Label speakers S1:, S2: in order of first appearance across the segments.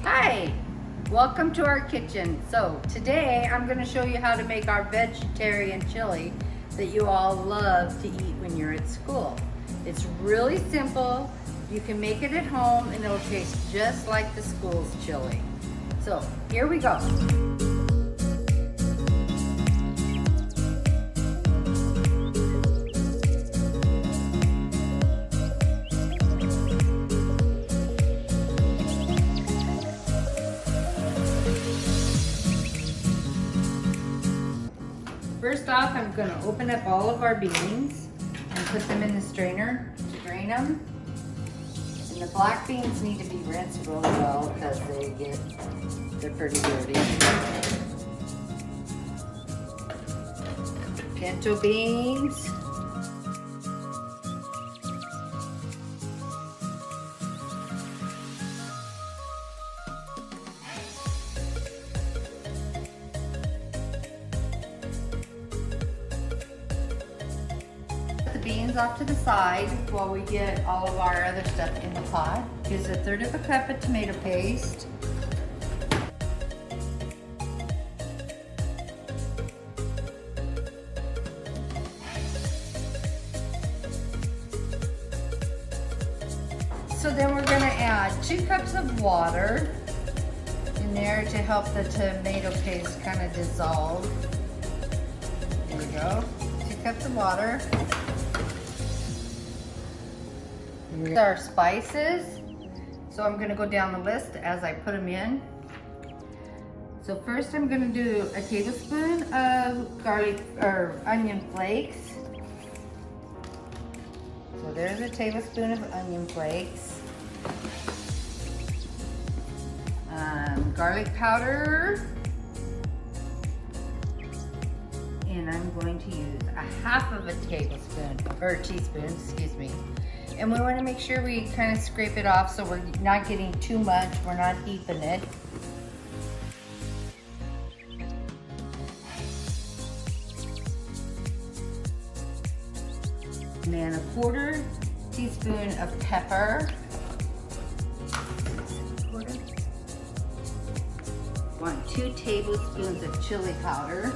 S1: Hi, welcome to our kitchen. So today I'm going to show you how to make our vegetarian chili that you all love to eat when you're at school. It's really simple. You can make it at home and it'll taste just like the school's chili. So here we go. First off, I'm going to open up all of our beans and put them in the strainer to drain them. And the black beans need to be rinsed really well because they're pretty dirty. Pinto beans. Beans off to the side while we get all of our other stuff in the pot. Here's 1/3 of a cup of tomato paste. So then we're going to add 2 cups of water in there to help the tomato paste kind of dissolve. There we go. 2 cups of water. Here's our spices. So I'm going to go down the list as I put them in. So first I'm going to do a tablespoon of garlic or onion flakes. So there's a tablespoon of onion flakes. Garlic powder. And I'm going to use 1/2 of a tablespoon, or teaspoon, excuse me. And we want to make sure we kind of scrape it off so we're not getting too much, we're not heaping it. And then 1/4 teaspoon of pepper. 2 tablespoons of chili powder.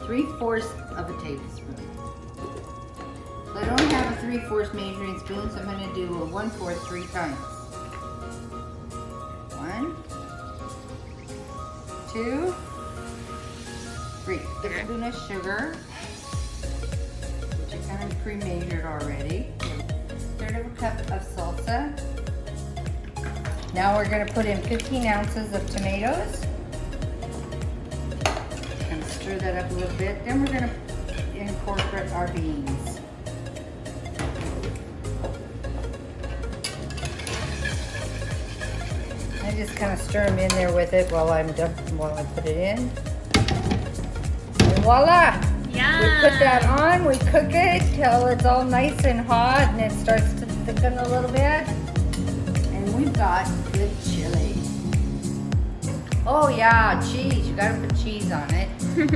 S1: 3/4 of a tablespoon. So I don't have a 3/4 measuring spoon, so I'm going to do a 1/4 3 times. 1, 2, 3. A tablespoon of sugar, which I kind of pre-measured already. 1/3 of a cup of salsa. Now we're going to put in 15 ounces of tomatoes. Stir that up a little bit. Then we're going to incorporate our beans. I just kind of stir them in there with it while I put it in. And voila!
S2: Yum.
S1: We put that on, we cook it till it's all nice and hot and it starts to thicken a little bit. And we've got good chili. Oh yeah, cheese. You gotta put cheese on it.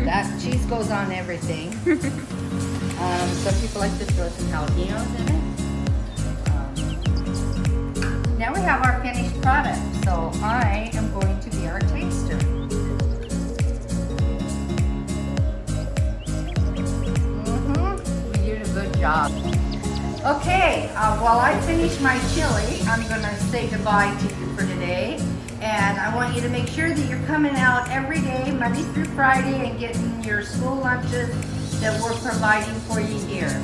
S1: That cheese goes on everything. Some people like to throw some jalapenos in it. Now we have our finished product, so I am going to be our taster. You did a good job. Okay, while I finish my chili, I'm gonna say goodbye to you for today. And I want you to make sure that you're coming out every day, Monday through Friday, and getting your school lunches that we're providing for you here.